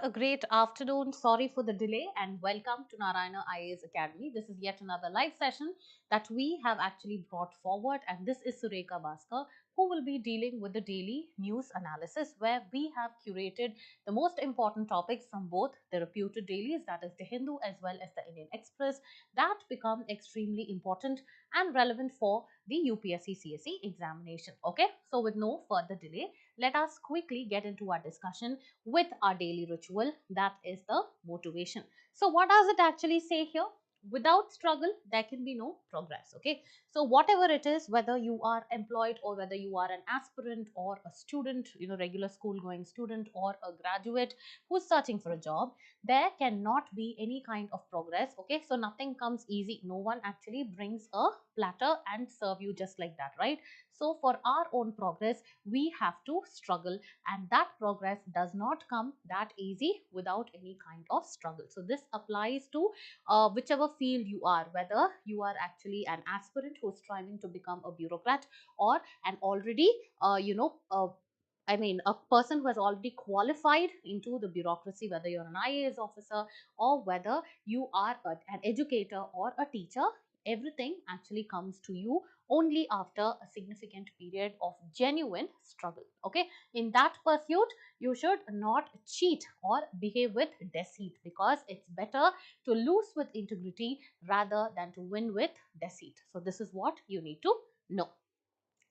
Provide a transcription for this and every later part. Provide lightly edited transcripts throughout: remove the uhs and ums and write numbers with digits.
a great afternoon. Sorry for the delay and welcome to Narayana IAS Academy. This is yet another live session that we have actually brought forward, and this is Sureka Bhaskar, who will be dealing with the daily news analysis, where we have curated the most important topics from both the reputed dailies, that is the Hindu as well as the Indian Express, that become extremely important and relevant for the UPSC CSE examination. Okay, so with no further delay, let us quickly get into our discussion with our daily ritual, that is the motivation. So what does it actually say here? Without struggle there can be no progress. Okay, so whatever it is, whether you are employed or whether you are an aspirant or a student, regular school going student or a graduate who's searching for a job, there cannot be any kind of progress. Okay, so nothing comes easy. No one actually brings a platter and serve you just like that, right? So for our own progress we have to struggle, and that progress does not come that easy without any kind of struggle. So this applies to whichever field you are, whether you are actually an aspirant who is striving to become a bureaucrat, or an already a person who has already qualified into the bureaucracy, whether you're an IAS officer or whether you are an educator or a teacher, everything actually comes to you only after a significant period of genuine struggle. Okay, in that pursuit you should not cheat or behave with deceit, because it's better to lose with integrity rather than to win with deceit. So this is what you need to know.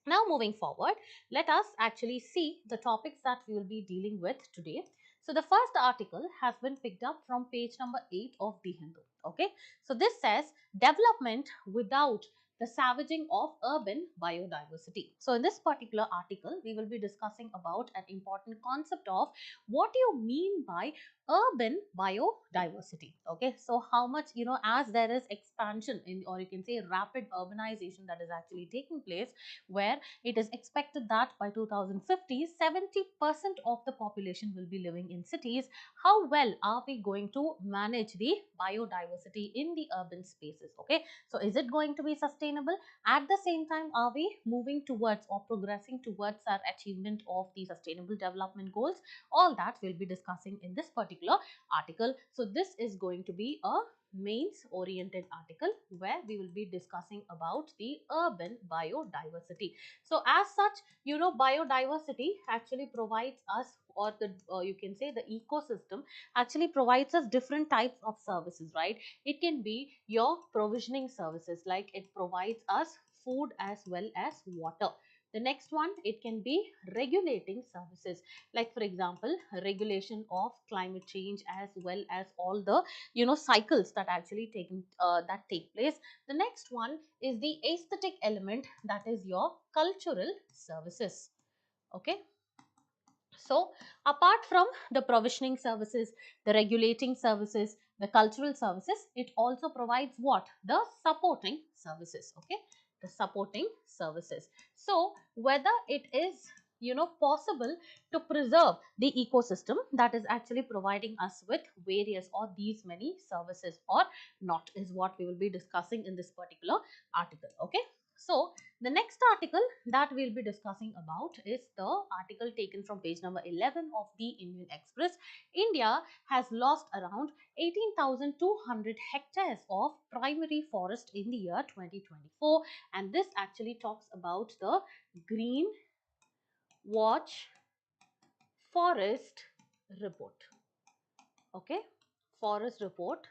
Now moving forward, let us actually see the topics that we will be dealing with today. So the first article has been picked up from page number 8 of the Hindu. Okay, so this says development without the savaging of urban biodiversity. So in this particular article we will be discussing about an important concept of what do you mean by urban biodiversity. Okay, so how much, as there is expansion in, or you can say rapid urbanization that is actually taking place, where it is expected that by 2050 70% of the population will be living in cities. How well are we going to manage the biodiversity in the urban spaces? Okay, so is it going to be sustainable? At the same time, are we moving towards or progressing towards our achievement of the sustainable development goals? All that we'll be discussing in this particular article. So this is going to be a mains oriented article where we will be discussing about the urban biodiversity. So as such, biodiversity actually provides us, or the you can say the ecosystem actually provides us different types of services, right? It can be your provisioning services, like it provides us food as well as water. The next one, it can be regulating services, like for example regulation of climate change as well as all the cycles that actually take place. The next one is the aesthetic element, that is your cultural services. Okay, so apart from the provisioning services, the regulating services, the cultural services, it also provides what? The supporting services. Okay, the supporting services. So whether it is possible to preserve the ecosystem that is actually providing us with various or these many services or not, is what we will be discussing in this particular article. Okay, so the next article that we'll be discussing about is the article taken from page number 11 of the Indian Express. India has lost around 18,200 hectares of primary forest in the year 2024, and this actually talks about the Green Watch Forest Report. Okay, forest report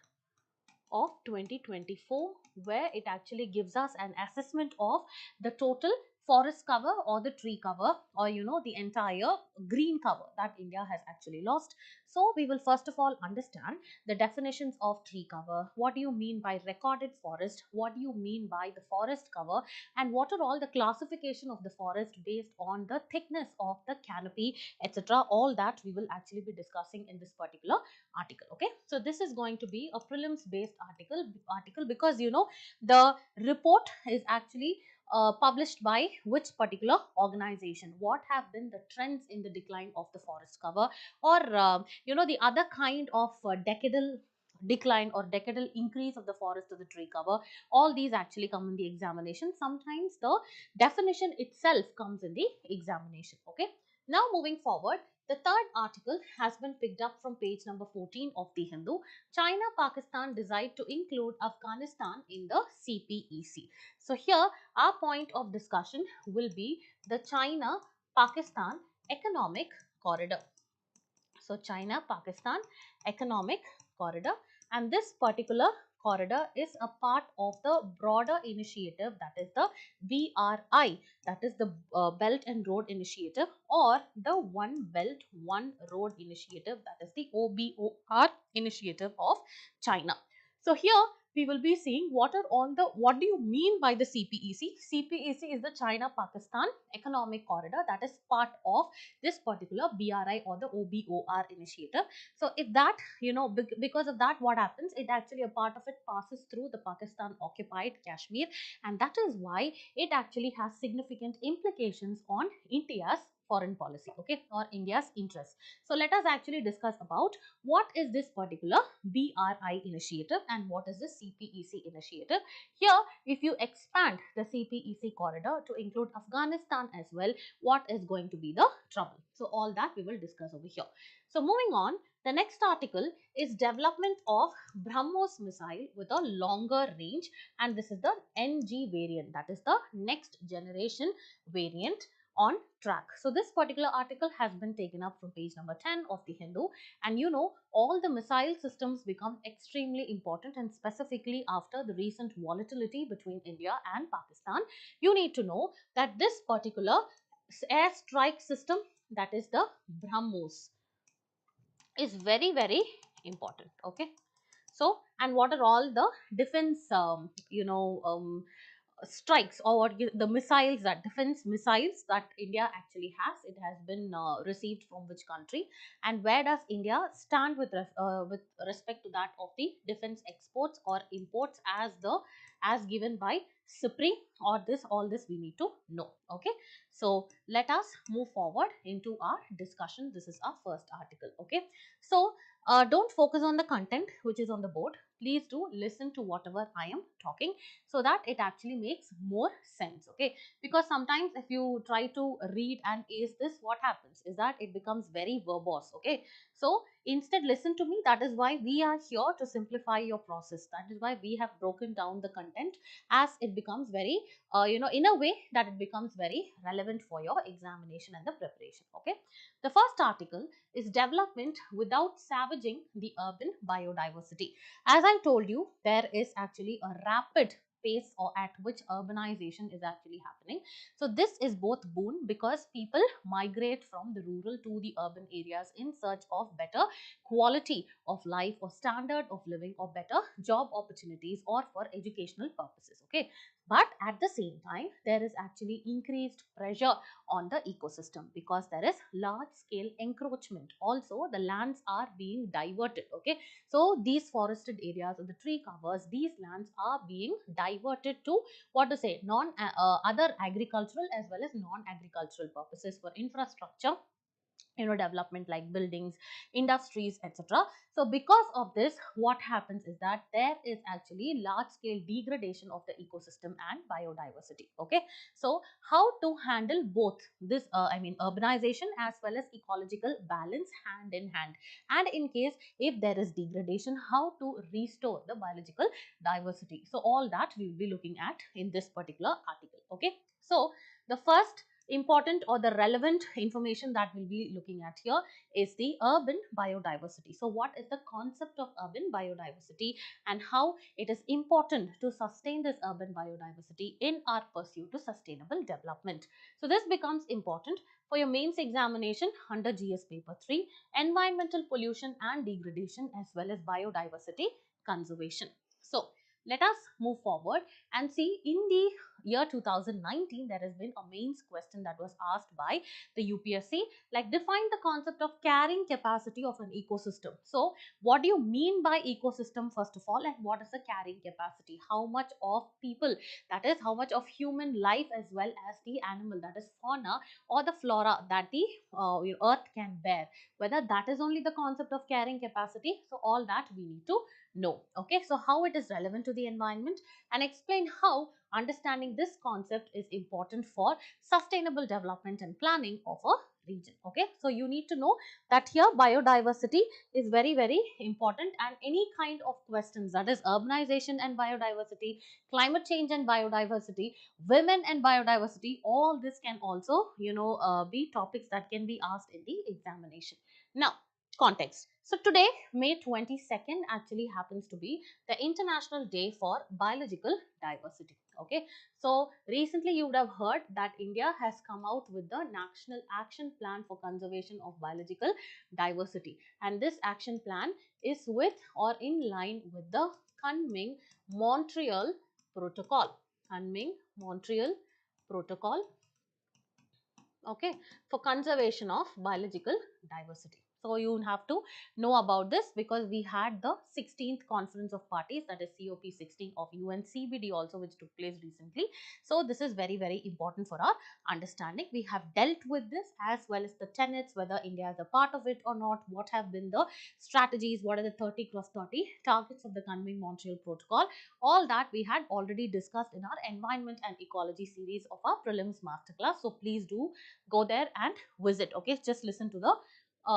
of 2024, where it actually gives us an assessment of the total forest cover or the tree cover, or the entire green cover that India has actually lost. So we will first of all understand the definitions of tree cover. What do you mean by recorded forest? What do you mean by the forest cover? And what are all the classification of the forest based on the thickness of the canopy, etc. All that we will actually be discussing in this particular article. Okay, so this is going to be a prelims based article because the report is actually published by which particular organization, what have been the trends in the decline of the forest cover, or the other kind of decadal decline or decadal increase of the forest or the tree cover. All these actually come in the examination. Sometimes the definition itself comes in the examination. Okay, now moving forward, The third article has been picked up from page number 14 of the Hindu. China, Pakistan decide to include Afghanistan in the CPEC. So here our point of discussion will be the China, Pakistan economic corridor. So China Pakistan economic corridor, and this particular corridor is a part of the broader initiative, that is the BRI, that is the Belt and Road Initiative, or the One Belt One Road Initiative, that is the OBOR initiative of China. So here we will be seeing what do you mean by the CPEC? CPEC is the China Pakistan economic corridor, that is part of this particular BRI or the OBOR initiative. So if that, because of that, what happens, it actually, a part of it passes through the Pakistan occupied Kashmir, and that is why it actually has significant implications on India's foreign policy, okay, or India's interests. So let us actually discuss about what is this particular BRI initiative and what is the CPEC initiative. Here, if you expand the CPEC corridor to include Afghanistan as well, what is going to be the trouble? So all that we will discuss over here. So moving on, the next article is development of BrahMos missile with a longer range, and this is the NG variant, that is the next generation variant on track. So this particular article has been taken up from page number 10 of the Hindu, and all the missile systems become extremely important, and specifically after the recent volatility between India and Pakistan, you need to know that this particular air strike system, that is the BrahMos, is very important, okay. So, and what are all the defense strikes, or what the missiles, that defense missiles that India actually has, it has been received from which country, and where does India stand with respect to that of the defense exports or imports as given by CPRI, or this, all this we need to know, okay. So let us move forward into our discussion. This is our first article, okay. So don't focus on the content which is on the board. Please do listen to whatever I am talking, so that it actually makes more sense, okay. Because sometimes if you try to read and ace this, what happens is that it becomes very verbose, okay. So instead listen to me. That is why we are here to simplify your process. That is why we have broken down the content as it becomes very in a way that it becomes very relevant for your examination and the preparation, okay. The first article is development without savaging the urban biodiversity. As I told you, there is actually a rapid pace or at which urbanization is actually happening. So this is both boon, because people migrate from the rural to the urban areas in search of better quality of life or standard of living or better job opportunities or for educational purposes, okay. But at the same time, there is actually increased pressure on the ecosystem, because there is large scale encroachment. Also, the lands are being diverted, okay. So these forested areas or the tree covers, these lands are being diverted to, what to say, other agricultural as well as non-agricultural purposes for infrastructure, development like buildings, industries, etc. So because of this, what happens is that there is actually large scale degradation of the ecosystem and biodiversity, okay. So how to handle both this urbanization as well as ecological balance hand in hand, and in case if there is degradation, how to restore the biological diversity. So all that we will be looking at in this particular article, okay. So the first important or the relevant information that we'll be looking at here is the urban biodiversity. So what is the concept of urban biodiversity and how it is important to sustain this urban biodiversity in our pursuit to sustainable development. So this becomes important for your mains examination under GS paper 3, environmental pollution and degradation as well as biodiversity conservation. So let us move forward and see. In the year 2019, there has been a mains question that was asked by the UPSC, like define the concept of carrying capacity of an ecosystem. So what do you mean by ecosystem first of all, and what is the carrying capacity? How much of people, that is how much of human life as well as the animal, that is fauna or the flora that the earth can bear, whether that is only the concept of carrying capacity. So all that we need to know, okay. So how it is relevant to the environment, and explain how understanding this concept is important for sustainable development and planning of a region. Okay, so you need to know that here biodiversity is very, very important, and any kind of questions, that is urbanization and biodiversity, climate change and biodiversity, women and biodiversity, all this can also, be topics that can be asked in the examination. Now, context. So today, May 22nd actually happens to be the International Day for Biological Diversity. Okay, so recently you would have heard that India has come out with the National Action Plan for Conservation of Biological Diversity, and this action plan is with or in line with the Kunming Montreal Protocol. Kunming Montreal Protocol, okay, for conservation of biological diversity. So you have to know about this because we had the 16th conference of parties, that is COP16 of UNCBD also, which took place recently. So this is very, very important for our understanding. We have dealt with this as well as the tenets, whether India is a part of it or not, what have been the strategies, what are the 30 cross 30 targets of the Kunming Montreal Protocol. All that we had already discussed in our environment and ecology series of our prelims masterclass. So please do go there and visit. Okay, just listen to the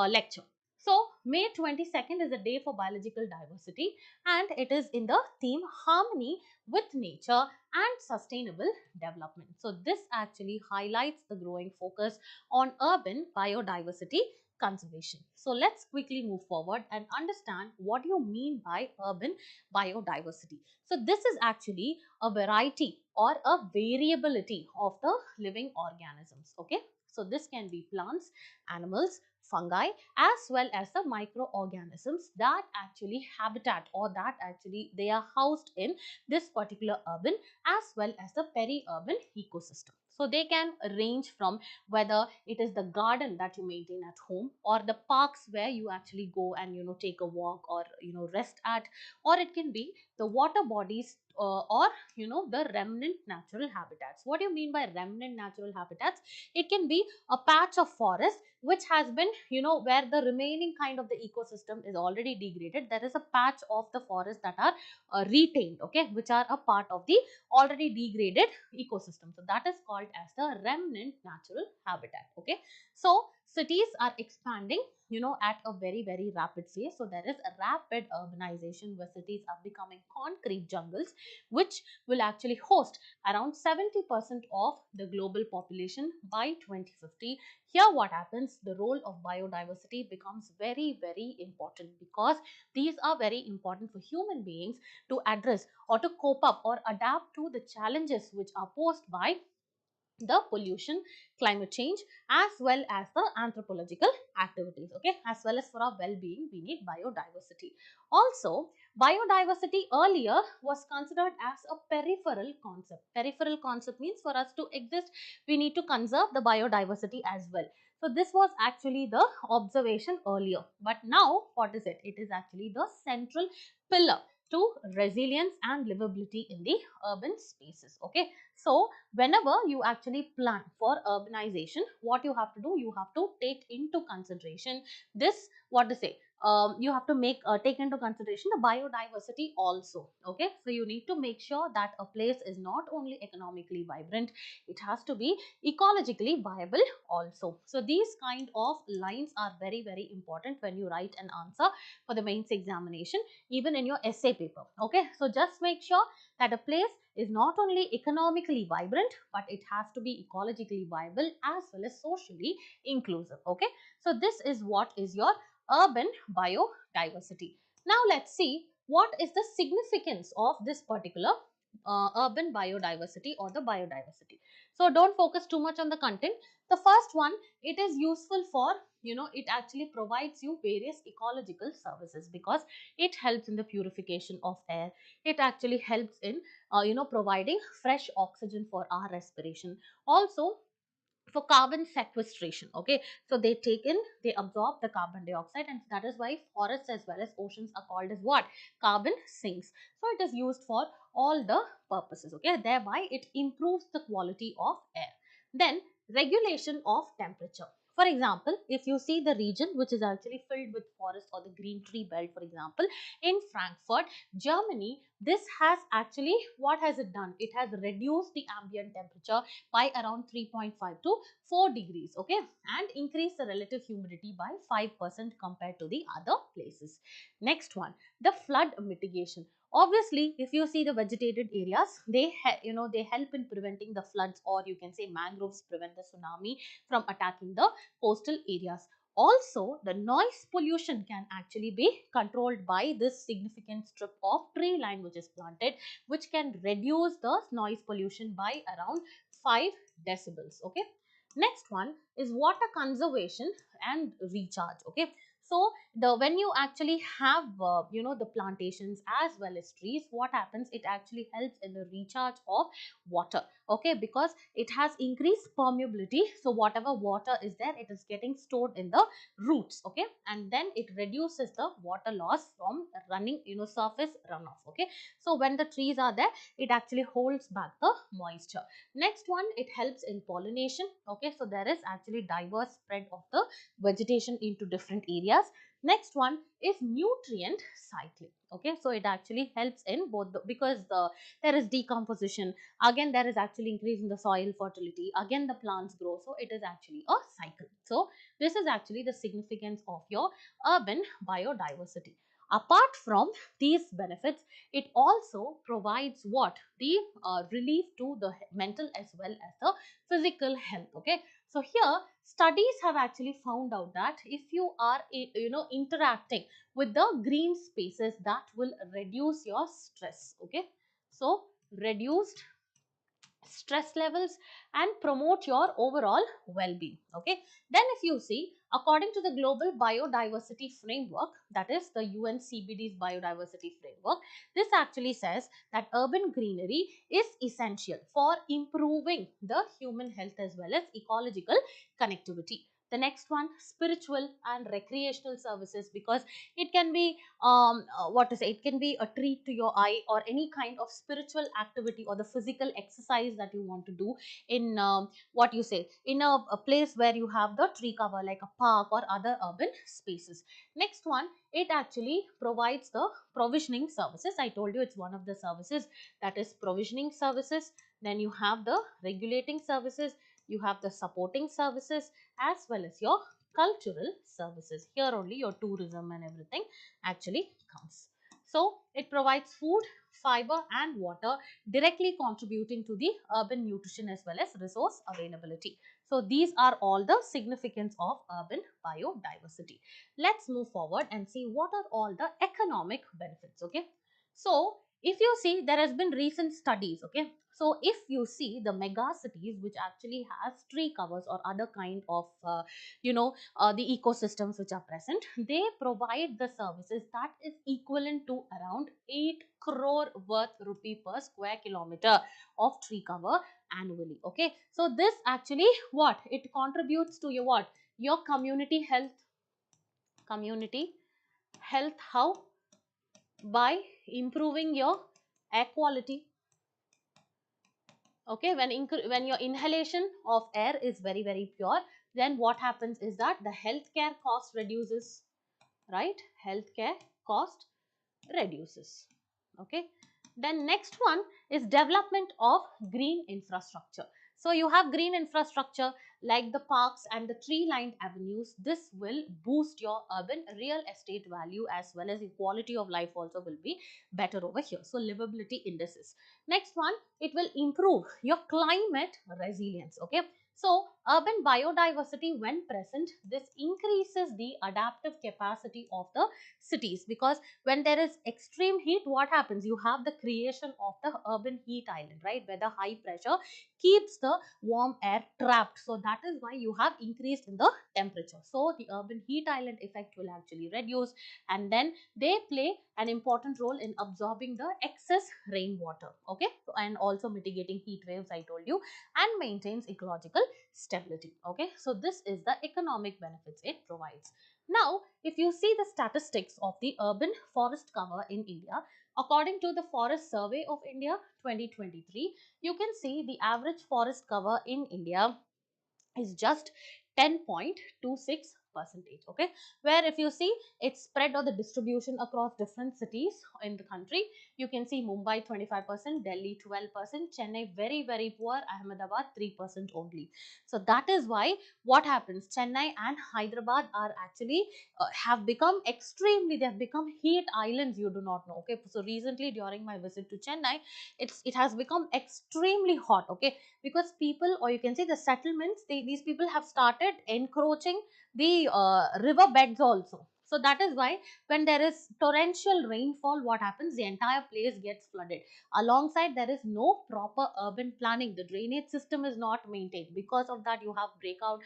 lecture. So May 22nd is a day for biological diversity, and it is in the theme harmony with nature and sustainable development. So this actually highlights the growing focus on urban biodiversity conservation. So let's quickly move forward and understand what you mean by urban biodiversity. So this is actually a variety or a variability of the living organisms. Okay, so this can be plants, animals, fungi, as well as the microorganisms that actually habitat, or that actually they are housed in this particular urban as well as the peri-urban ecosystem. So they can range from whether it is the garden that you maintain at home, or the parks where you actually go and take a walk or rest at, or it can be the water bodies, or the remnant natural habitats. What do you mean by remnant natural habitats? It can be a patch of forest which has been, where the remaining kind of the ecosystem is already degraded. There is a patch of the forest that are retained, okay, which are a part of the already degraded ecosystem. So that is called as the remnant natural habitat. Okay, so cities are expanding, at a very, very rapid pace. So there is a rapid urbanization where cities are becoming concrete jungles, which will actually host around 70% of the global population by 2050. Here what happens, the role of biodiversity becomes very, very important, because these are very important for human beings to address or to cope up or adapt to the challenges which are posed by the pollution, climate change, as well as the anthropological activities. Okay, as well as for our well-being, we need biodiversity. Also, biodiversity earlier was considered as a peripheral concept. Peripheral concept means for us to exist, we need to conserve the biodiversity as well. So this was actually the observation earlier, but now what is it? It is actually the central pillar to resilience and livability in the urban spaces. Okay, so whenever you actually plan for urbanization, what you have to do, you have to take into consideration this, what to say, you have to take into consideration the biodiversity also. Okay, so you need to make sure that a place is not only economically vibrant, it has to be ecologically viable also. So these kind of lines are very, very important when you write an answer for the mains examination, even in your essay paper. Okay, so just make sure that a place is not only economically vibrant, but it has to be ecologically viable as well as socially inclusive. Okay, so this is what is your urban biodiversity. Now let's see what is the significance of this particular urban biodiversity or the biodiversity. So don't focus too much on the content. The first one, it is useful for, it actually provides you various ecological services, because it helps in the purification of air. It actually helps in providing fresh oxygen for our respiration. Also for carbon sequestration. Okay, so they absorb the carbon dioxide, and that is why forests as well as oceans are called as what? Carbon sinks. So it is used for all the purposes. Okay, thereby it improves the quality of air. Then regulation of temperature. For example, if you see the region which is actually filled with forest or the green tree belt, for example, in Frankfurt, Germany, This has actually, what has it done? It has reduced the ambient temperature by around 3.5 to 4 degrees, okay, and increased the relative humidity by 5% compared to the other places. Next one, the flood mitigation. Obviously, if you see the vegetated areas, they help in preventing the floods, or you can say mangroves prevent the tsunami from attacking the coastal areas. Also, the noise pollution can actually be controlled by this significant strip of tree line which is planted, which can reduce the noise pollution by around 5 decibels. Okay. Next one is water conservation and recharge. Okay. So when you actually have the plantations as well as trees, what happens? It actually helps in the recharge of water. Okay, because it has increased permeability. So whatever water is there, it is getting stored in the roots. Okay, and then it reduces the water loss from running surface runoff. Okay, so when the trees are there, it actually holds back the moisture. Next one, it helps in pollination. Okay, so there is actually diverse spread of the vegetation into different areas. Next one is nutrient cycling. Okay, so it actually helps in both because there is decomposition, again there is actually increase in the soil fertility, again the plants grow, so it is actually a cycle. So this is actually the significance of your urban biodiversity. Apart from these benefits, it also provides what? The relief to the mental as well as the physical health. Okay, so here studies have actually found out that if you are interacting with the green spaces, that will reduce your stress. Okay, so reduced stress levels and promote your overall well-being. Okay, then if you see, according to the global biodiversity framework, that is the UNCBD's biodiversity framework, this actually says that urban greenery is essential for improving the human health as well as ecological connectivity. The next one, spiritual and recreational services, because it can be what to say, it can be a treat to your eye, or any kind of spiritual activity or the physical exercise that you want to do in what you say, in a place where you have the tree cover like a park or other urban spaces. Next one, it actually provides the provisioning services. I told you it's one of the services, that is provisioning services. Then you have the regulating services, you have the supporting services, as well as your cultural services. Here only your tourism and everything actually comes. So it provides food, fiber and water, directly contributing to the urban nutrition as well as resource availability. So these are all the significance of urban biodiversity. Let's move forward and see what are all the economic benefits. Okay, so if you see, there has been recent studies. Okay, so if you see the mega cities which actually has tree covers or other kind of the ecosystems which are present, they provide the services that is equivalent to around 8 crore worth rupee per square kilometer of tree cover annually. Okay, so this actually what it contributes to your what? Your community health. How? By improving your air quality. Okay, when your inhalation of air is very pure, then what happens is that the healthcare cost reduces, right? Healthcare cost reduces. Okay, then next one is development of green infrastructure. So you have green infrastructure like the parks and the tree lined avenues. This will boost your urban real estate value, as well as the quality of life also will be better over here. So livability indices. Next one, it will improve your climate resilience. Okay, so urban biodiversity when present, this increases the adaptive capacity of the cities, because when there is extreme heat, what happens? You have the creation of the urban heat island, right, where the high pressure keeps the warm air trapped. So that is why you have increased in the temperature. So the urban heat island effect will actually reduce, and then they play an important role in absorbing the excess rainwater. Okay, and also mitigating heat waves, I told you, and maintains ecological stability. Okay, so this is the economic benefits it provides. Now, if you see the statistics of the urban forest cover in India, according to the Forest Survey of India 2023, you can see the average forest cover in India is just 10.26%. percentage. Okay, where if you see it's spread or the distribution across different cities in the country, you can see Mumbai 25%, Delhi 12%, Chennai very very poor, Ahmedabad 3% only. So that is why what happens, Chennai and Hyderabad are actually have become extremely, they have become heat islands, you do not know. Okay, so recently during my visit to Chennai, it has become extremely hot. Okay, because people, or you can say the settlements, these people have started encroaching the river beds also. So that is why when there is torrential rainfall, what happens, the entire place gets flooded. Alongside, there is no proper urban planning, the drainage system is not maintained. Because of that, you have breakout,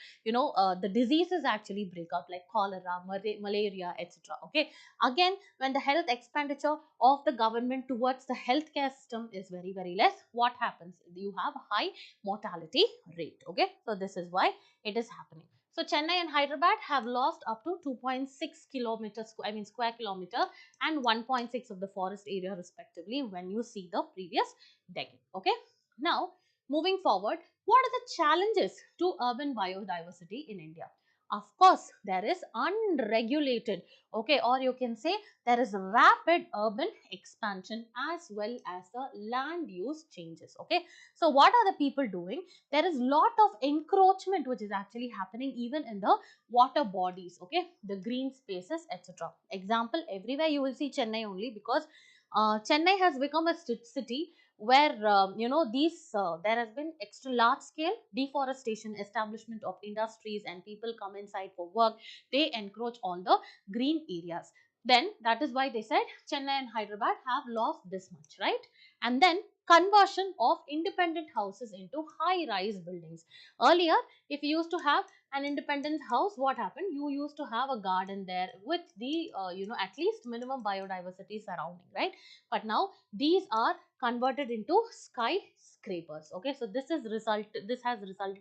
the diseases actually break out like cholera, malaria, etc. Okay, again, when the health expenditure of the government towards the healthcare system is very very less, what happens, you have high mortality rate. Okay, so this is why it is happening. So Chennai and Hyderabad have lost up to 2.6 kilometers, square kilometer, and 1.6 of the forest area respectively when you see the previous decade. Okay, now moving forward, what are the challenges to urban biodiversity in India? Of course, there is unregulated, okay, or you can say there is rapid urban expansion as well as the land use changes. Okay, so what are the people doing? There is lot of encroachment which is actually happening even in the water bodies, okay, the green spaces, etc. Example, everywhere you will see Chennai only, because Chennai has become a city where there has been extra large scale deforestation, establishment of industries, and people come inside for work, they encroach on the green areas. Then that is why they said Chennai and Hyderabad have lost this much, right? And then conversion of independent houses into high rise buildings. Earlier, if you used to have an independent house, what happened, you used to have a garden there with the at least minimum biodiversity surrounding, right? But now these are converted into skyscrapers. Okay, so this has resulted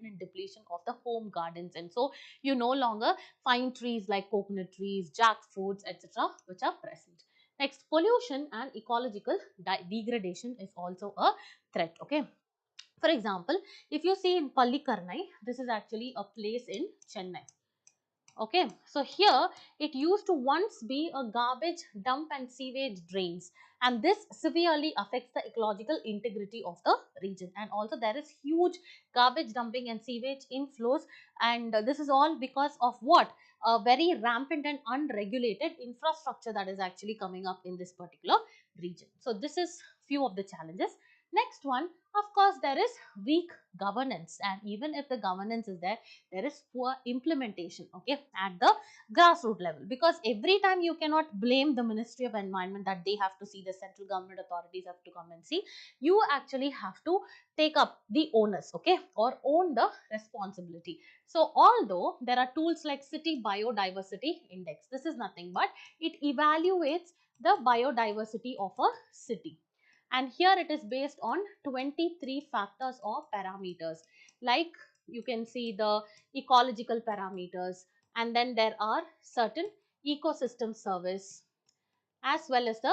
in depletion of the home gardens, and so you no longer find trees like coconut trees, jackfruits, etc., which are present. Next, pollution and ecological degradation is also a threat. Okay, for example, if you see in Pallikarnai, this is actually a place in Chennai. Okay, so here it used to once be a garbage dump and sewage drains, and this severely affects the ecological integrity of the region. And also there is huge garbage dumping and sewage inflows, and this is all because of what? A very rampant and unregulated infrastructure that is actually coming up in this particular region. So this is few of the challenges. Next one, of course, there is weak governance, and even if the governance is there, there is poor implementation, okay, at the grassroots level. Because every time you cannot blame the Ministry of Environment that they have to see, the central government authorities have to come and see, you actually have to take up the onus, okay, or own the responsibility. So although there are tools like City Biodiversity Index, this is nothing but it evaluates the biodiversity of a city, and here it is based on 23 factors or parameters, like you can see the ecological parameters, and then there are certain ecosystem service as well as the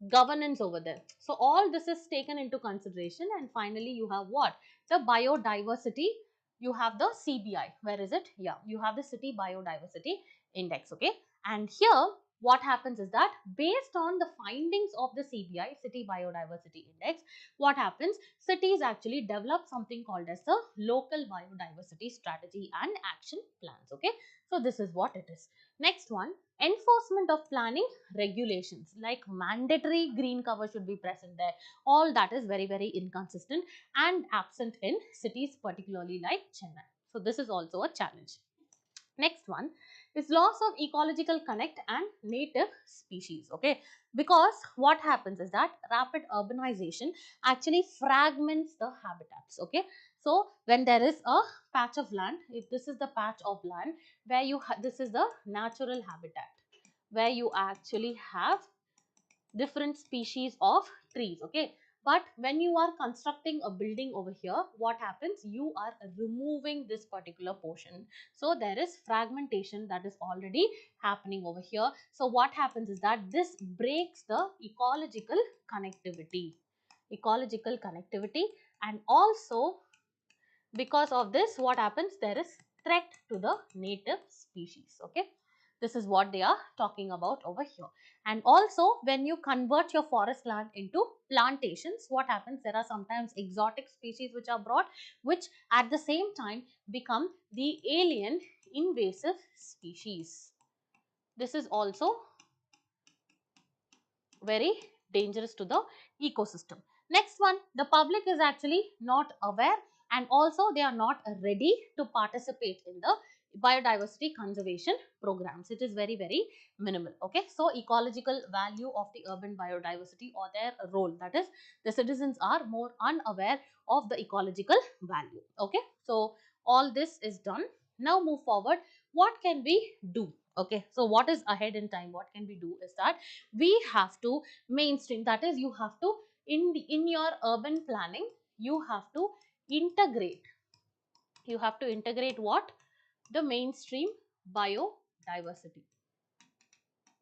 governance over there. So all this is taken into consideration, and finally you have what? The biodiversity. You have the CBI. Where is it? Yeah, you have the City Biodiversity Index. Okay, and here what happens is that based on the findings of the CBI, City Biodiversity Index, what happens? Cities actually develop something called as the local biodiversity strategy and action plans. Okay, so this is what it is. Next one, enforcement of planning regulations, like mandatory green cover should be present there. All that is very very inconsistent and absent in cities, particularly like Chennai. So this is also a challenge. Next one is loss of ecological connect and native species. Okay, because what happens is that rapid urbanization actually fragments the habitats. Okay, so when there is a patch of land, if this is the patch of land where this is the natural habitat where you actually have different species of trees. Okay, but when you are constructing a building over here, what happens? You are removing this particular portion, so there is fragmentation that is already happening over here. So what happens is that this breaks the ecological connectivity, and also because of this, what happens? There is threat to the native species. Okay, this is what they are talking about over here. And also, when you convert your forest land into plantations, what happens? There are sometimes exotic species which are brought, which at the same time become the alien invasive species. This is also very dangerous to the ecosystem. Next one, the public is actually not aware, and also they are not ready to participate in the biodiversity conservation programs. It is very minimal. Okay, so ecological value of the urban biodiversity or their role, that is, the citizens are more unaware of the ecological value. Okay, so all this is done. Now move forward. What can we do? Okay, so what is ahead in time? What can we do is that we have to mainstream, that is, you have to in your urban planning, you have to integrate, what? The mainstream biodiversity.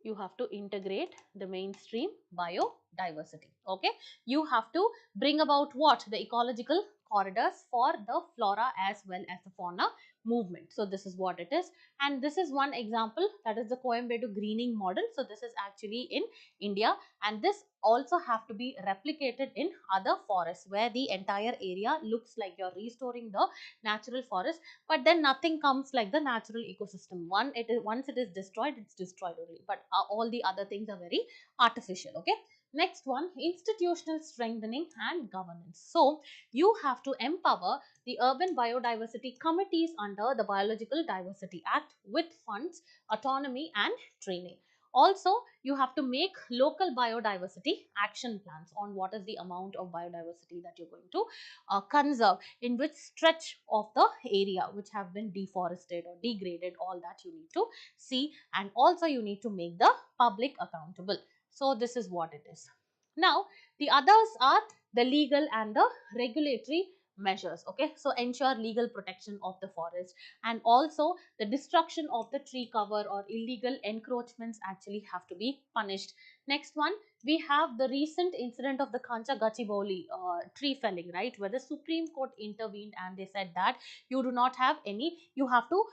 You have to integrate the mainstream biodiversity. Okay, you have to bring about what? The ecological corridors for the flora as well as the fauna movement. So this is what it is, and this is one example, that is the Coimbatore greening model. So this is actually in India, and this also have to be replicated in other forests where the entire area looks like you're restoring the natural forest, but then nothing comes like the natural ecosystem. Once it is destroyed, it's destroyed only, but all the other things are very artificial. Okay, next one, institutional strengthening and governance. So you have to empower the urban biodiversity committees under the Biological Diversity Act with funds, autonomy and training. Also, you have to make local biodiversity action plans on what is the amount of biodiversity that you're going to conserve, in which stretch of the area which have been deforested or degraded, all that you need to see, and also you need to make the public accountable. So this is what it is. Now the others are the legal and the regulatory measures. Okay, so ensure legal protection of the forest, and also the destruction of the tree cover or illegal encroachments actually have to be punished. Next one, we have the recent incident of the Kancha Gachibowli tree felling, right, where the Supreme Court intervened and they said that you do not have any, you have to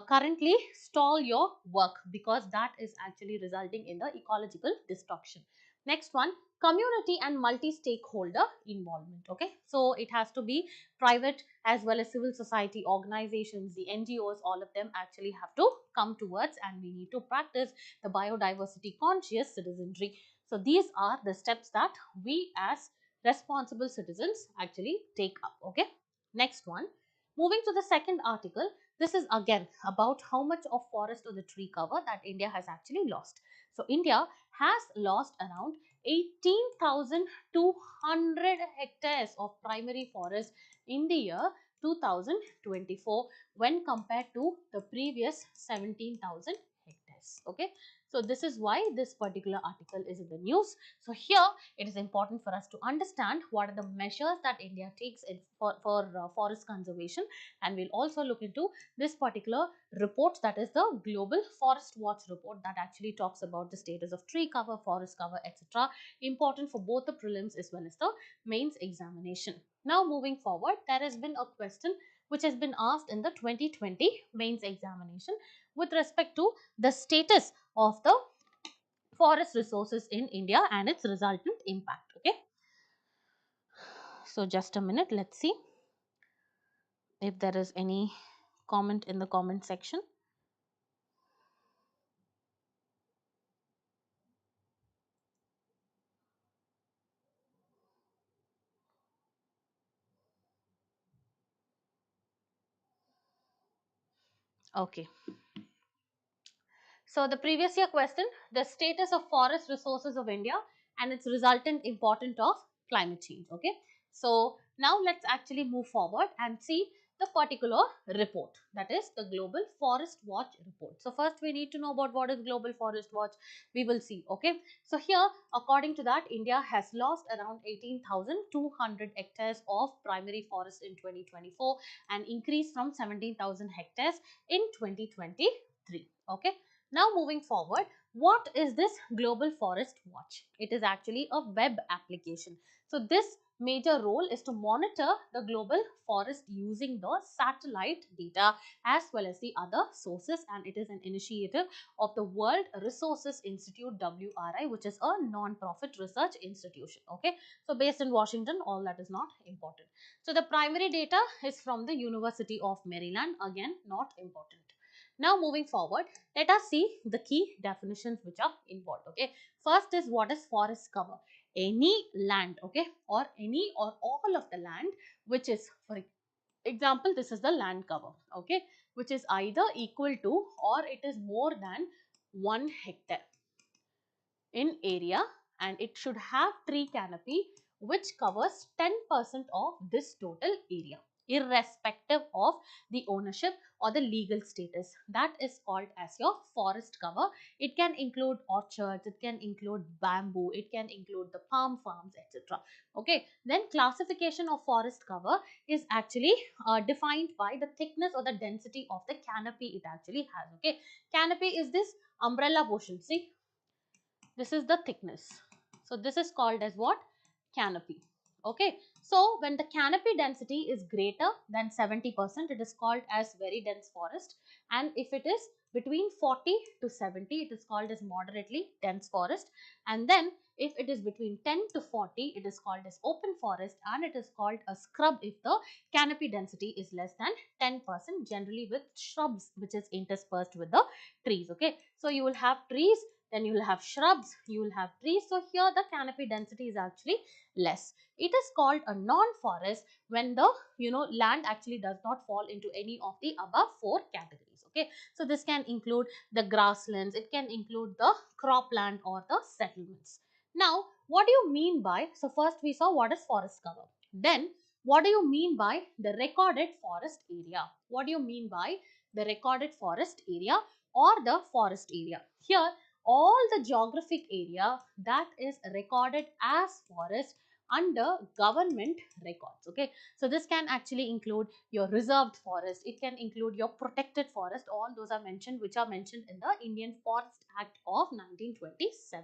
currently stall your work, because that is actually resulting in the ecological destruction. Next one, community and multi-stakeholder involvement. Okay, so it has to be private as well as civil society organizations, the NGOs, all of them actually have to come towards, and we need to practice the biodiversity conscious citizenry. So these are the steps that we as responsible citizens actually take up. Okay, next one, moving to the second article. This is again about how much of forest or the tree cover that India has actually lost. So India has lost around 18,200 hectares of primary forest in the year 2024 when compared to the previous 17,000 hectares. Okay, so this is why this particular article is in the news. So here it is important for us to understand what are the measures that India takes for forest conservation, and we'll also look into this particular report, that is the Global Forest Watch report, that actually talks about the status of tree cover, forest cover, etc. Important for both the prelims as well as the mains examination. Now moving forward, there has been a question which has been asked in the 2020 mains examination with respect to the status of the forest resources in India and its resultant impact. Okay, so just a minute, let's see if there is any comment in the comment section. Okay, so the previous year question, the status of forest resources of India and its resultant importance of climate change. Okay, so now let's actually move forward and see the particular report, that is the Global Forest Watch report. So first we need to know about what is Global Forest Watch. We will see. Okay, so here according to that, India has lost around 18,200 hectares of primary forest in 2024, and increased from 17,000 hectares in 2023. Okay, now moving forward, What is this Global Forest Watch? It is actually a web application. So this major role is to monitor the global forest using the satellite data as well as the other sources, and it is an initiative of the World Resources Institute WRI, which is a non-profit research institution. Okay, so based in Washington, all that is not important. So the primary data is from the University of Maryland, again not important. Now moving forward, let us see the key definitions which are involved. Okay, first is what is forest cover? Any land, okay, or any or all of the land which is, for example, this is the land cover, okay, which is either equal to or it is more than 1 hectare in area, and it should have tree canopy which covers 10% of this total area, irrespective of the ownership or the legal status. That is called as your forest cover. It can include orchards, it can include bamboo, it can include the palm farms, etc. Okay, then classification of forest cover is actually defined by the thickness or the density of the canopy it actually has. Okay, canopy is this umbrella portion. See, this is the thickness. So this is called as what? Canopy. Okay. So when the canopy density is greater than 70%, it is called as very dense forest. And if it is between 40 to 70, it is called as moderately dense forest. And then if it is between 10 to 40, it is called as open forest, and it is called a scrub if the canopy density is less than 10%, generally with shrubs which is interspersed with the trees. Okay. So you will have trees, then you will have shrubs, you will have trees. So here the canopy density is actually less. It is called a non-forest when the land actually does not fall into any of the above four categories. Okay, so this can include the grasslands, it can include the cropland or the settlements. Now what do you mean by, so first we saw what is forest cover, then what do you mean by the recorded forest area? What do you mean by the recorded forest area or the forest area? Here all the geographic area that is recorded as forest under government records. Okay, so this can actually include your reserved forest, it can include your protected forest, all those are mentioned which are mentioned in the Indian Forest Act of 1927.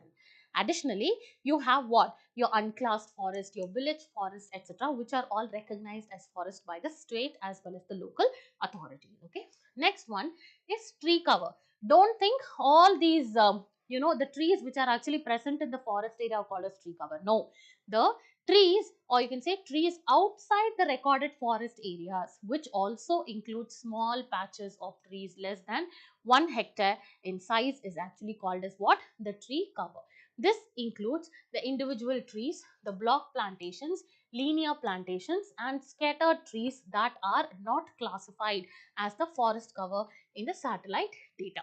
Additionally, you have what? Your unclassed forest, your village forest, etc., which are all recognized as forest by the state as well as the local authority. Okay, next one is tree cover. Don't think all these the trees which are actually present in the forest area are called as tree cover. No, the trees, or you can say trees outside the recorded forest areas, which also include small patches of trees less than 1 hectare in size, is actually called as what? The tree cover. This includes the individual trees, the block plantations, linear plantations, and scattered trees that are not classified as the forest cover in the satellite data.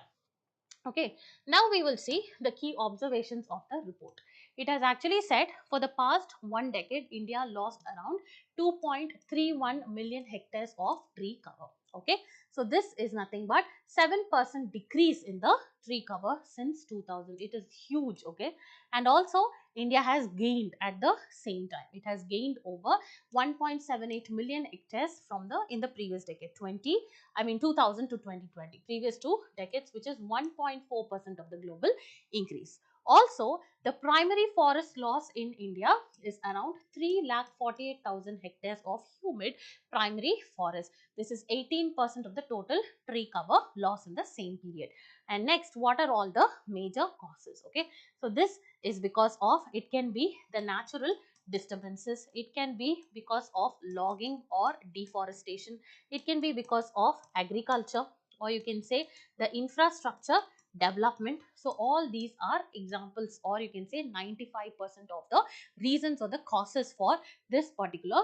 Okay, now we will see the key observations of the report. It has actually said for the past 1 decade, India lost around 2.31 million hectares of tree cover. Okay, so this is nothing but 7% decrease in the tree cover since 2000. It is huge. Okay, and also India has gained at the same time. It has gained over 1.78 million hectares from the in the previous decade, 2000 to 2020, previous 2 decades, which is 1.4% of the global increase. Also, the primary forest loss in India is around 3,48,000 hectares of humid primary forest. This is 18% of the total tree cover loss in the same period. And next, what are all the major causes? Okay, so this is because of, it can be the natural disturbances, it can be because of logging or deforestation, it can be because of agriculture, or you can say the infrastructure development. So all these are examples, or you can say 95% of the reasons or the causes for this particular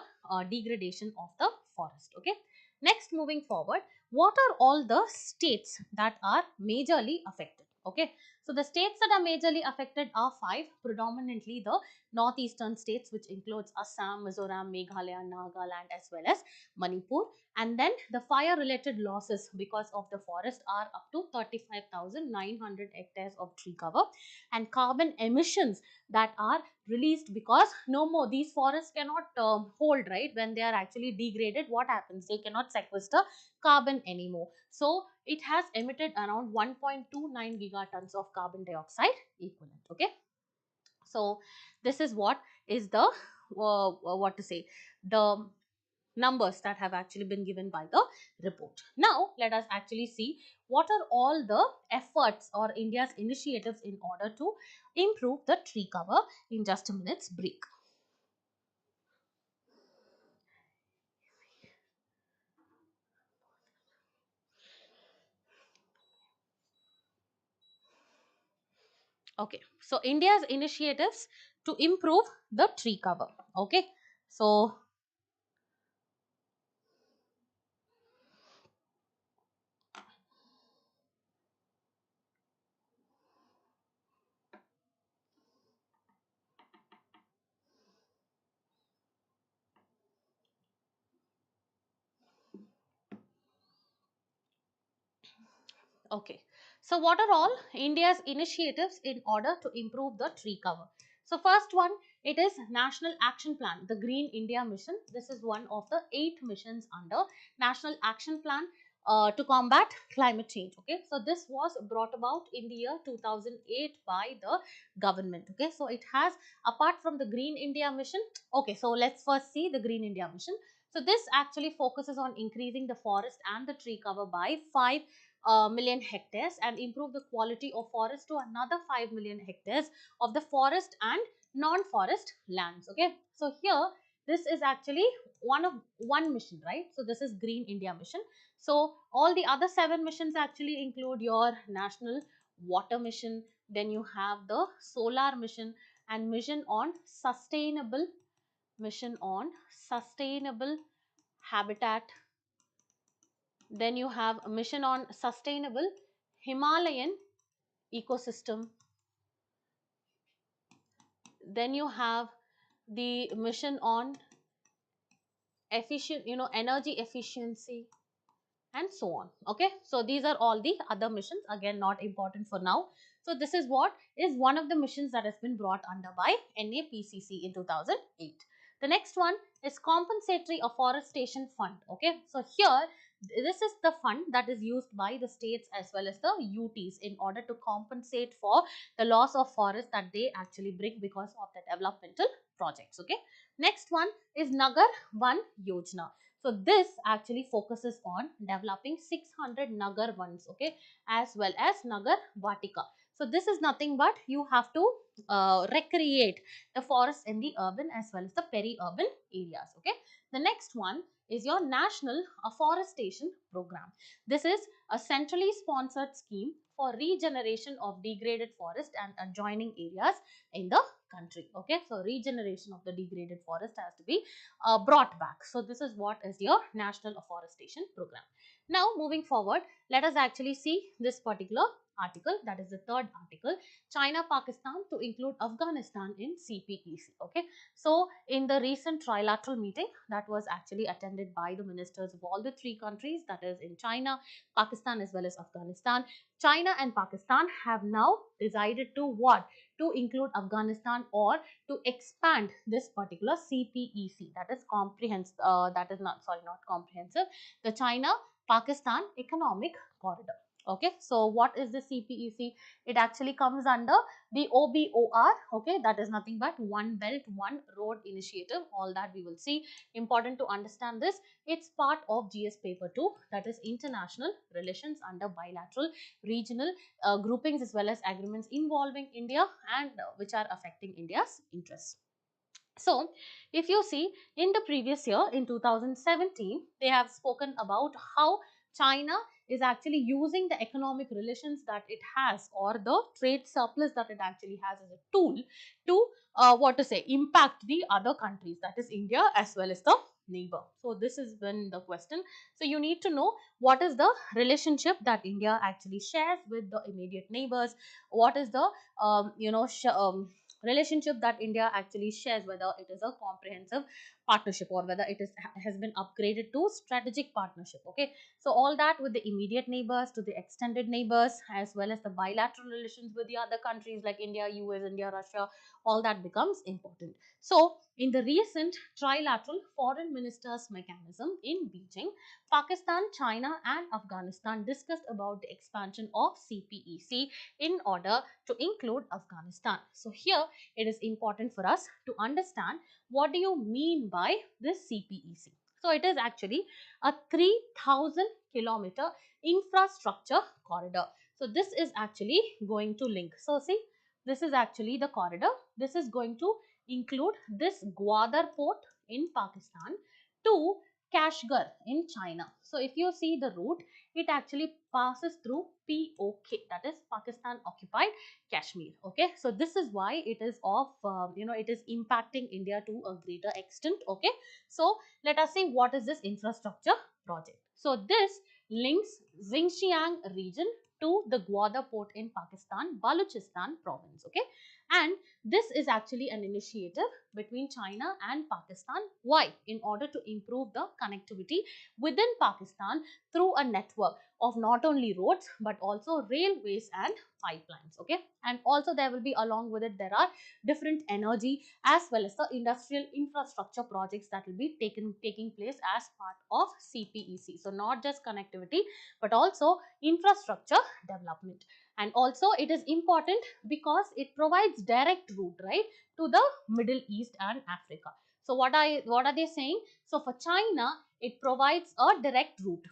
degradation of the forest. Okay, next, moving forward, what are all the states that are majorly affected? Okay, so the states that are majorly affected are 5, predominantly the northeastern states, which includes Assam, Mizoram, Meghalaya, Nagaland, as well as Manipur. And then the fire related losses because of the forest are up to 35,900 hectares of tree cover. And carbon emissions that are released because no more, these forests cannot hold, right? When they are actually degraded, what happens? They cannot sequester carbon anymore. So it has emitted around 1.29 gigatons of carbon dioxide equivalent. Okay, so this is what is the what to say, the numbers that have actually been given by the report. Now let us actually see what are all the efforts or India's initiatives in order to improve the tree cover in just a minute's break. Okay, so India's initiatives to improve the tree cover. Okay, so okay, so what are all India's initiatives in order to improve the tree cover? So first one, it is National Action Plan, the Green India Mission. This is one of the 8 missions under National Action Plan to combat climate change. Okay, so this was brought about in the year 2008 by the government. Okay, so it has, apart from the Green India Mission, okay, so let's first see the Green India Mission. So this actually focuses on increasing the forest and the tree cover by 5 million hectares and improve the quality of forest to another 5 million hectares of the forest and non-forest lands. Okay, so here this is actually one mission, right? So this is Green India Mission. So all the other 7 missions actually include your National Water Mission, then you have the Solar Mission and mission on sustainable habitat. Then you have a mission on sustainable Himalayan ecosystem. Then you have the mission on efficient, energy efficiency and so on. Okay, so these are all the other missions, again not important for now. So this is what is one of the missions that has been brought under by NAPCC in 2008. The next one is compensatory afforestation fund. Okay, so here this is the fund that is used by the states as well as the UTs in order to compensate for the loss of forest that they actually bring because of the developmental projects. Okay, next one is Nagar Van Yojana. So this actually focuses on developing 600 Nagar Vans, okay, as well as Nagar Vatika. So this is nothing but you have to recreate the forest in the urban as well as the peri-urban areas. Okay, the next one is your National Afforestation Program. This is a centrally sponsored scheme for regeneration of degraded forest and adjoining areas in the country. Okay, so regeneration of the degraded forest has to be brought back. So this is what is your National Afforestation Program. Now moving forward, let us actually see this particular article, that is the third article, China Pakistan to include Afghanistan in CPEC. Okay, so in the recent trilateral meeting that was actually attended by the ministers of all the 3 countries, that is in China, Pakistan as well as Afghanistan, China and Pakistan have now decided to what? To include Afghanistan or to expand this particular CPEC, that is comprehensive, that is not, sorry, not comprehensive, the China Pakistan Economic Corridor. Okay, so what is the CPEC? It actually comes under the OBOR. Okay, that is nothing but One Belt One Road Initiative. All that we will see. Important to understand this. It's part of GS paper 2, that is international relations under bilateral, regional groupings as well as agreements involving India and which are affecting India's interests. So, if you see in the previous year in 2017, they have spoken about how China is actually using the economic relations that it has or the trade surplus that it actually has as a tool to what to say, impact the other countries, that is India as well as the neighbor. So this has been the question. So you need to know what is the relationship that India actually shares with the immediate neighbors, what is the relationship that India actually shares, whether it is a comprehensive partnership or whether it is has been upgraded to strategic partnership. Okay, so all that with the immediate neighbors to the extended neighbors as well as the bilateral relations with the other countries like India, US, India, Russia, all that becomes important. So in the recent trilateral foreign ministers mechanism in Beijing, Pakistan, China and Afghanistan discussed about the expansion of CPEC in order to include Afghanistan. So here it is important for us to understand what do you mean by this CPEC. So it is actually a 3000 kilometer infrastructure corridor. So this is actually going to link. So see, this is actually the corridor. This is going to include this Gwadar port in Pakistan to Kashgar in China. So if you see the route, it actually passes through POK, that is Pakistan occupied Kashmir. Okay, so this is why it is of it is impacting India to a greater extent. Okay, so let us see what is this infrastructure project. So this links Xinjiang region to the Gwadar port in Pakistan, Balochistan province. Okay, and this is actually an initiative between China and Pakistan. Why? In order to improve the connectivity within Pakistan through a network of not only roads but also railways and pipelines. Okay, and also there will be, along with it, there are different energy as well as the industrial infrastructure projects that will be taking place as part of CPEC. So not just connectivity but also infrastructure development. And also it is important because it provides direct route, right, to the Middle East and Africa. So what are they saying? So for China, it provides a direct route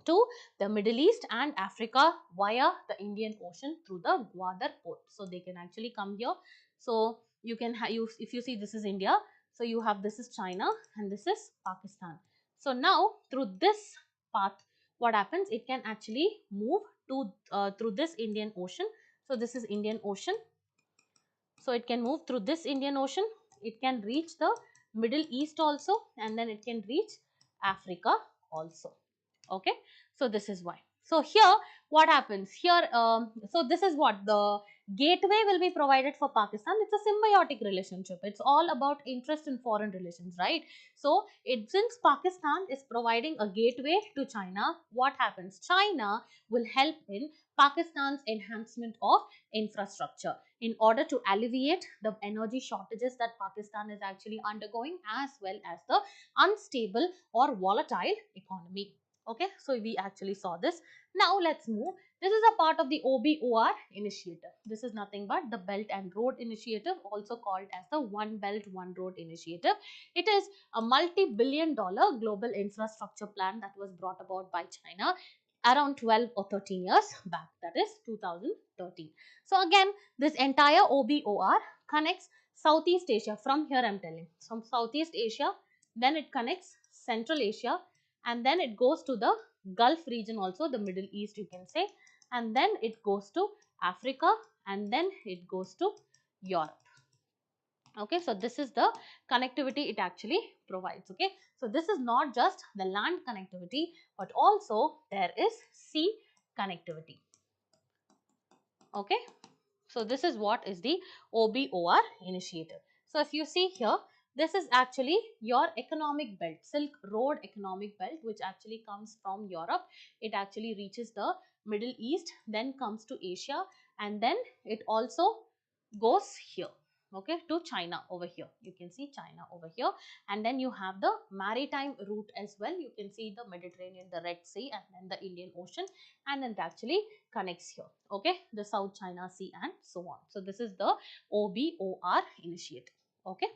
to the Middle East and Africa via the Indian Ocean through the Gwadar port. So they can actually come here. So you can if you see, this is India. So you have, this is China and this is Pakistan. So now through this path, what happens? It can actually move to through this Indian Ocean. So this is Indian Ocean. So it can move through this Indian Ocean. It can reach the Middle East also, and then it can reach Africa also. Okay, so this is why. So here what happens here, so this is what the gateway will be provided for Pakistan. It's a symbiotic relationship. It's all about interest in foreign relations, right? So since Pakistan is providing a gateway to China, what happens? China will help in Pakistan's enhancement of infrastructure in order to alleviate the energy shortages that Pakistan is actually undergoing, as well as the unstable or volatile economy. Okay, so we actually saw this. Now let's move. This is a part of the OBOR initiative. This is nothing but the Belt and Road Initiative, also called as the One Belt One Road Initiative. It is a multi-billion-dollar global infrastructure plan that was brought about by China around 12 or 13 years back, that is 2013. So again, this entire OBOR connects Southeast Asia. From here I'm telling, from Southeast Asia, then it connects Central Asia, and then it goes to the Gulf region also, the Middle East you can say, and then it goes to Africa, and then it goes to Europe. Okay, so this is the connectivity it actually provides. Okay, so this is not just the land connectivity, but also there is sea connectivity. Okay, so this is what is the OBOR initiative. So if you see here, this is actually your economic belt, Silk Road economic belt, which actually comes from Europe. It actually reaches the Middle East, then comes to Asia, and then it also goes here. Okay, to China over here. You can see China over here, and then you have the maritime route as well. You can see the Mediterranean, the Red Sea, and then the Indian Ocean, and then it actually connects here. Okay, the South China Sea and so on. So this is the OBOR initiative. Okay,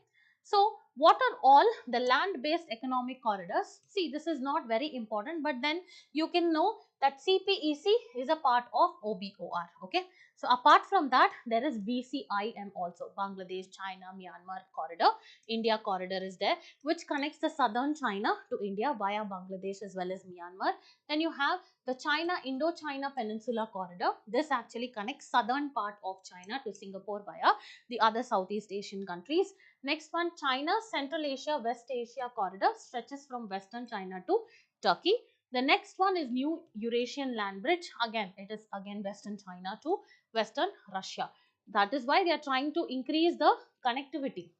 so what are all the land-based economic corridors? See, this is not very important, but then you can know that CPEC is a part of OBOR. Okay, so apart from that, there is BCIM also, Bangladesh, China, Myanmar corridor. India corridor is there, which connects the southern China to India via Bangladesh as well as Myanmar. Then you have the China Indochina Peninsula corridor. This actually connects southern part of China to Singapore via the other Southeast Asian countries. Next one, China Central Asia West Asia corridor stretches from western China to Turkey. The next one is New Eurasian Land Bridge. Again, it is again western China to western Russia. That is why they are trying to increase the connectivity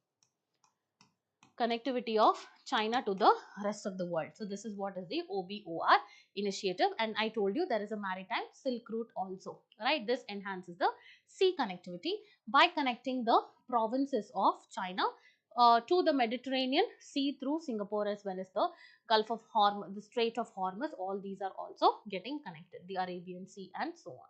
of China to the rest of the world. So this is what is the OBOR initiative, and I told you there is a maritime Silk Route also, right? This enhances the sea connectivity by connecting the provinces of China to the Mediterranean Sea through Singapore, as well as the Gulf of Hormuz, the Strait of Hormuz. All these are also getting connected, the Arabian Sea and so on.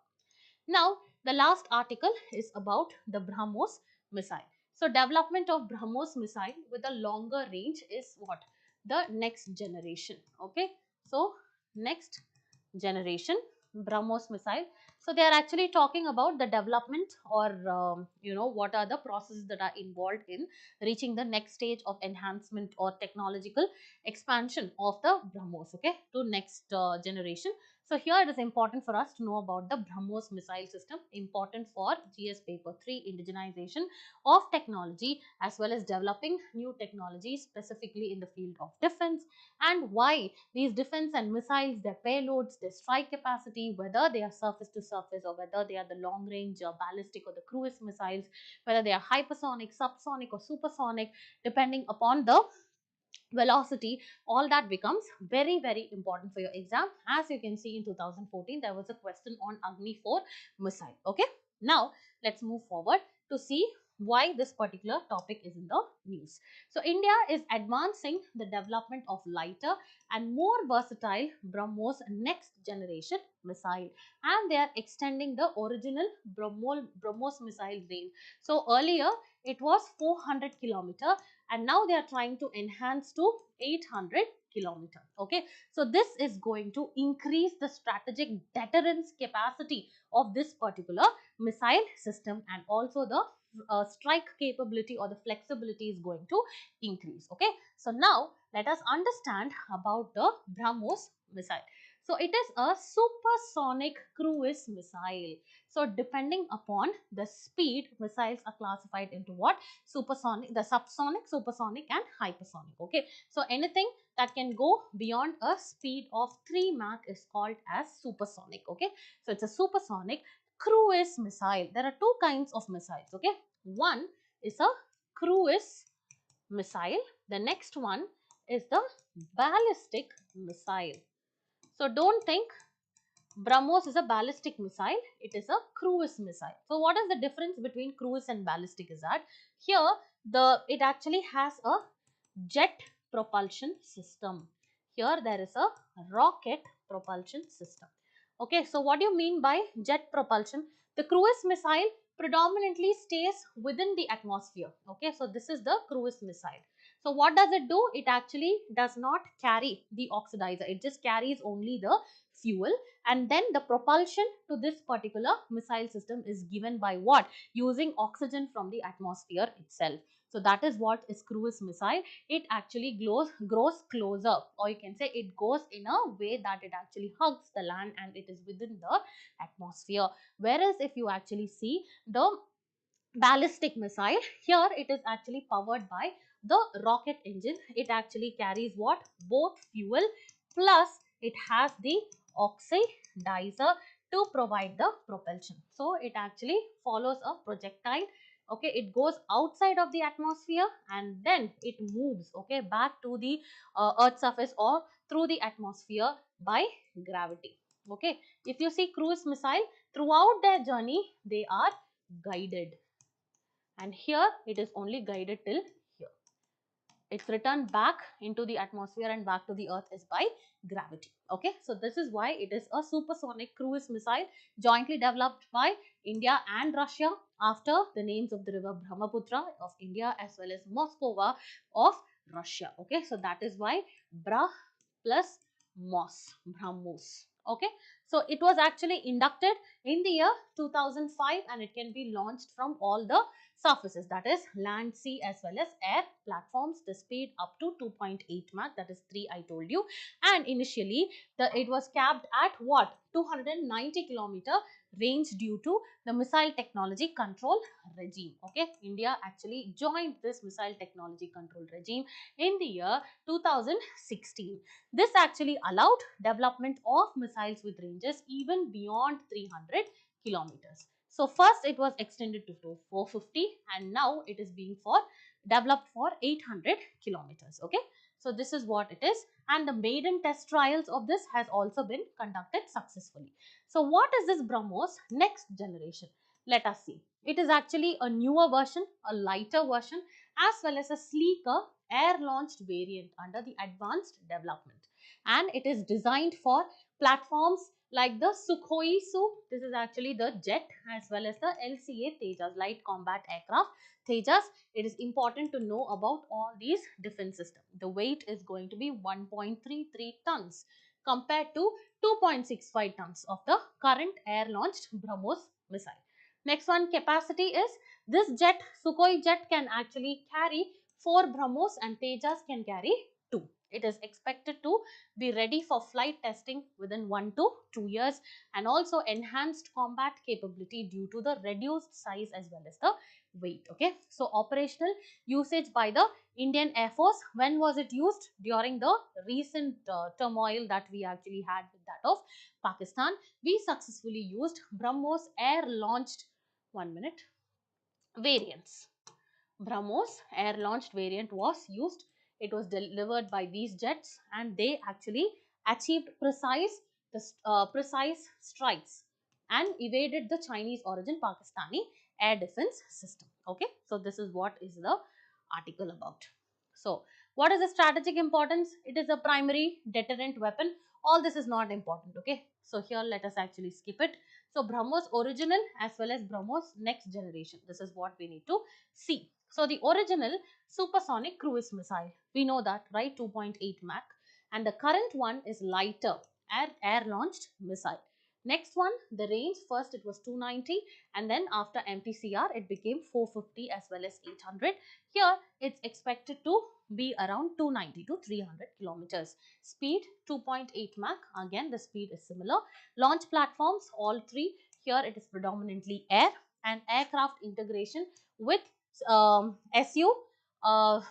Now, the last article is about the BrahMos missile. So, development of BrahMos missile with a longer range is what? The next generation. Okay. So, next generation BrahMos missile. So, they are actually talking about the development, or what are the processes that are involved in reaching the next stage of enhancement or technological expansion of the BrahMos, okay, to next generation. So, here it is important for us to know about the BrahMos missile system, important for GS paper 3, indigenization of technology as well as developing new technology specifically in the field of defense, and why these defense and missiles, their payloads, their strike capacity, whether they are surface to surface or whether they are the long range ballistic or the cruise missiles, whether they are hypersonic, subsonic or supersonic, depending upon the velocity, all that becomes very important for your exam. As you can see, in 2014 there was a question on Agni 4 missile. Okay, now let's move forward to see why this particular topic is in the news. So, India is advancing the development of lighter and more versatile BrahMos next generation missile, and they are extending the original BrahMos missile range. So, earlier it was 400 kilometer, and now they are trying to enhance to 800 kilometer. Okay, so this is going to increase the strategic deterrence capacity of this particular missile system, and also the strike capability or the flexibility is going to increase. Okay, so now let us understand about the BrahMos missile. So it is a supersonic cruise missile. So depending upon the speed, missiles are classified into what? Supersonic, the subsonic, supersonic and hypersonic. Okay, so anything that can go beyond a speed of 3 Mach is called as supersonic. Okay, so it's a supersonic cruise missile. There are two kinds of missiles. Okay, one is a cruise missile, the next one is the ballistic missile. So don't think BrahMos is a ballistic missile, it is a cruise missile. So what is the difference between cruise and ballistic is that here it actually has a jet propulsion system. Here there is a rocket propulsion system. Okay, so what do you mean by jet propulsion? The cruise missile predominantly stays within the atmosphere. Okay, so this is the cruise missile. So what does it do? It actually does not carry the oxidizer. It just carries only the fuel, and then the propulsion to this particular missile system is given by what? Using oxygen from the atmosphere itself. So that is what is cruise missile. It actually grows closer, or you can say it goes in a way that it actually hugs the land and it is within the atmosphere. Whereas if you actually see the ballistic missile, here it is actually powered by the rocket engine. It actually carries what? Both fuel plus it has the oxidizer to provide the propulsion. So it actually follows a projectile. Okay, it goes outside of the atmosphere and then it moves, okay, back to the earth surface or through the atmosphere by gravity. Okay, if you see cruise missile, throughout their journey they are guided, and here it is only guided till here. Its return back into the atmosphere and back to the earth is by gravity. Okay, so this is why it is a supersonic cruise missile jointly developed by India and Russia after the names of the river Brahmaputra of India as well as Moskova of Russia. Okay, so that is why Bra plus Mos, BrahMos. Okay, so it was actually inducted in the year 2005 and it can be launched from all the surfaces, that is land, sea as well as air platforms. The speed up to 2.8 Mach, that is 3 I told you, and initially it was capped at what? 290 kilometer range due to the missile technology control regime. Okay, India actually joined this missile technology control regime in the year 2016. This actually allowed development of missiles with ranges even beyond 300 kilometers. So first it was extended to 450 and now it is being developed for 800 kilometers. Okay, so this is what it is, and the maiden test trials of this has also been conducted successfully. So what is this BrahMos next generation? Let us see. It is actually a newer version, a lighter version, as well as a sleeker air-launched variant under the advanced development. And it is designed for platforms like the Sukhoi Su, this is actually the jet, as well as the LCA Tejas, light combat aircraft Tejas. It is important to know about all these defense systems. The weight is going to be 1.33 tons compared to 2.65 tons of the current air-launched BrahMos missile. Next one, capacity is, this jet, Sukhoi jet, can actually carry 4 BrahMos and Tejas can carry 2. It is expected to be ready for flight testing within 1 to 2 years, and also enhanced combat capability due to the reduced size as well as the weight. Okay, so operational usage by the Indian Air Force, when was it used? During the recent turmoil that we actually had with that of Pakistan. We successfully used BrahMos air launched, 1 minute, variants. BrahMos air launched variant was used. It was delivered by these jets and they actually achieved precise strikes and evaded the Chinese origin Pakistani air defense system. Okay, so this is what is the article about. So what is the strategic importance? It is a primary deterrent weapon. All this is not important. Okay, so here let us actually skip it. So BrahMos original as well as BrahMos next generation, this is what we need to see. So the original supersonic cruise missile, we know that, right, 2.8 Mach, and the current one is lighter air launched missile. Next one, the range, first it was 290 and then after MTCR it became 450 as well as 800. Here it's expected to be around 290 to 300 kilometers. Speed 2.8 Mach, again the speed is similar. Launch platforms, all three, here it is predominantly air and aircraft integration with SU,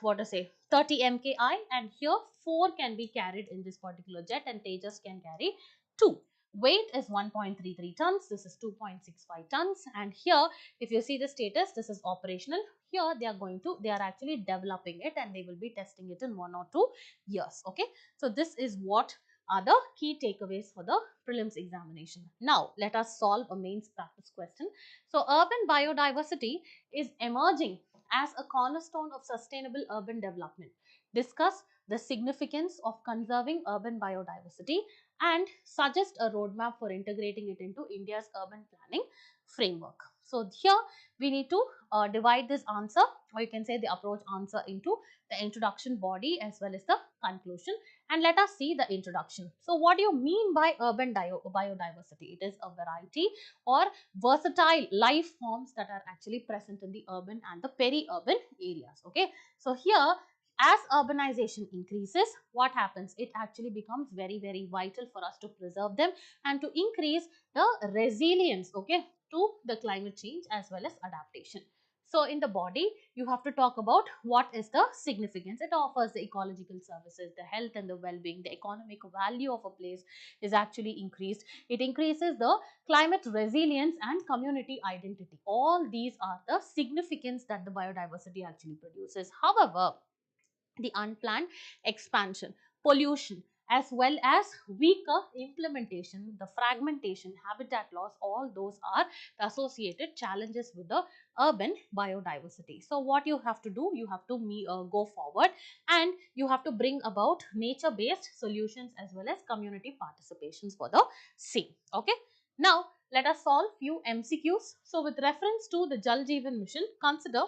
what to say, 30 MKI, and here 4 can be carried in this particular jet and Tejas can carry 2. Weight is 1.33 tons, this is 2.65 tons, and here if you see the status, this is operational. Here they are actually developing it and they will be testing it in 1 or 2 years. Okay, so this is what are the key takeaways for the prelims examination. Now let us solve a mains practice question. So urban biodiversity is emerging as a cornerstone of sustainable urban development. Discuss the significance of conserving urban biodiversity and suggest a roadmap for integrating it into India's urban planning framework. So here we need to divide this answer, or you can say the approach answer, into the introduction, body as well as the conclusion. And let us see the introduction. So what do you mean by urban biodiversity? It is a variety or versatile life forms that are actually present in the urban and the peri-urban areas. Okay, so here as urbanization increases, what happens? It actually becomes very vital for us to preserve them and to increase the resilience, okay, to the climate change as well as adaptation. So in the body, you have to talk about what is the significance. It offers the ecological services, the health and the well-being, the economic value of a place is actually increased. It increases the climate resilience and community identity. All these are the significance that the biodiversity actually produces. However, the unplanned expansion, pollution, as well as weaker implementation, the fragmentation, habitat loss, all those are the associated challenges with the urban biodiversity. So what you have to do, you have to go forward and you have to bring about nature-based solutions as well as community participations for the same. Okay. Now, let us solve few MCQs. So, with reference to the Jal Jeevan Mission, consider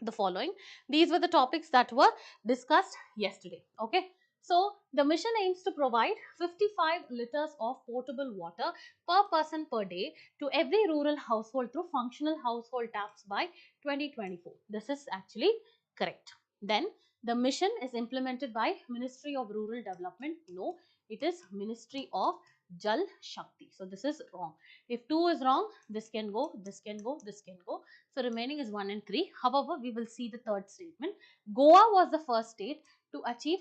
the following. These were the topics that were discussed yesterday. Okay, so the mission aims to provide 55 liters of potable water per person per day to every rural household through functional household taps by 2024. This is actually correct. Then the mission is implemented by Ministry of Rural Development. No, it is Ministry of Jal Shakti. So this is wrong. If 2 is wrong, this can go, this can go, this can go. So remaining is 1 and 3. However, we will see the third statement. Goa was the first state to achieve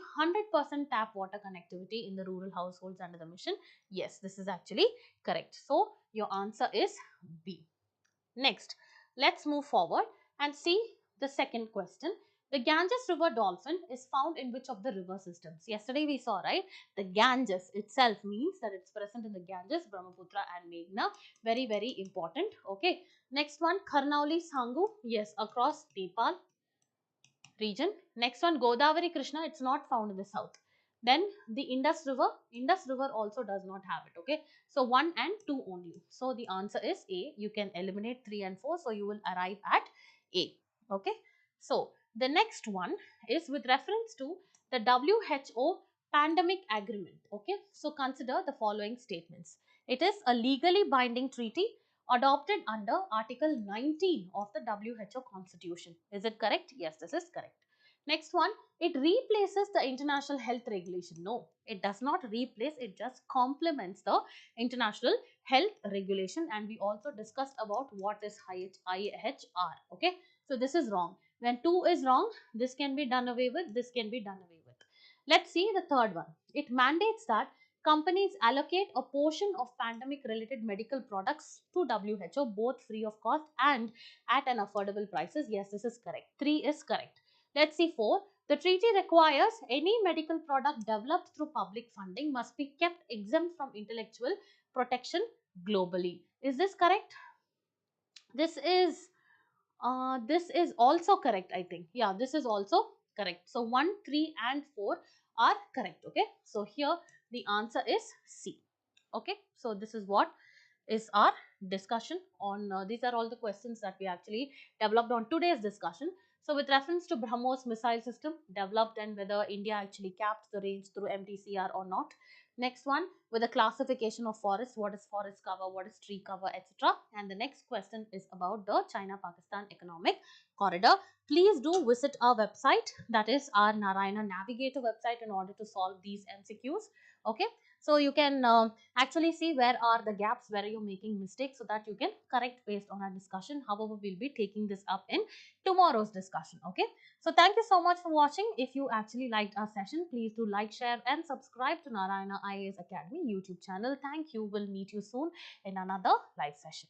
100% tap water connectivity in the rural households under the mission. Yes, this is actually correct. So your answer is B. Next, let's move forward and see the second question. The Ganges River dolphin is found in which of the river systems? Yesterday we saw, right? The Ganges itself means that it's present in the Ganges, Brahmaputra and Meghna. Very important. Okay. Next one, Karnauli Sangu. Yes, across Nepal. region. Next one, Godavari Krishna, it's not found in the south. Then the Indus River also does not have it. Okay, so 1 and 2 only. So the answer is A. You can eliminate 3 and 4, so you will arrive at A. Okay, so the next one is with reference to the WHO pandemic agreement. Okay, so consider the following statements. It is a legally binding treaty adopted under Article 19 of the WHO Constitution. Is it correct? Yes, this is correct. Next one, it replaces the international health regulation. No, it does not replace, it just complements the international health regulation, and we also discussed about what is IHR. Okay, so this is wrong. When 2 is wrong, this can be done away with, this can be done away with. Let's see the third one. It mandates that companies allocate a portion of pandemic related medical products to WHO, both free of cost and at an affordable prices. Yes, this is correct. 3 is correct. Let's see 4. The treaty requires any medical product developed through public funding must be kept exempt from intellectual protection globally. Is this correct? This is also correct, I think. Yeah, this is also correct. So 1, 3 and 4 are correct. Okay, so here the answer is C. Okay, so this is what is our discussion on these are all the questions that we actually developed on today's discussion. So with reference to BrahMos missile system developed and whether India actually capped the range through MTCR or not. Next one, with the classification of forests, what is forest cover, what is tree cover, etc. And the next question is about the China-Pakistan economic corridor. Please do visit our website, that is our Narayana Navigator website, in order to solve these MCQs. Okay, so you can actually see where are the gaps, where you're making mistakes, so that you can correct based on our discussion. However, we'll be taking this up in tomorrow's discussion. Okay, so thank you so much for watching. If you actually liked our session, please do like, share and subscribe to Narayana IAS Academy YouTube channel. Thank you. We'll meet you soon in another live session.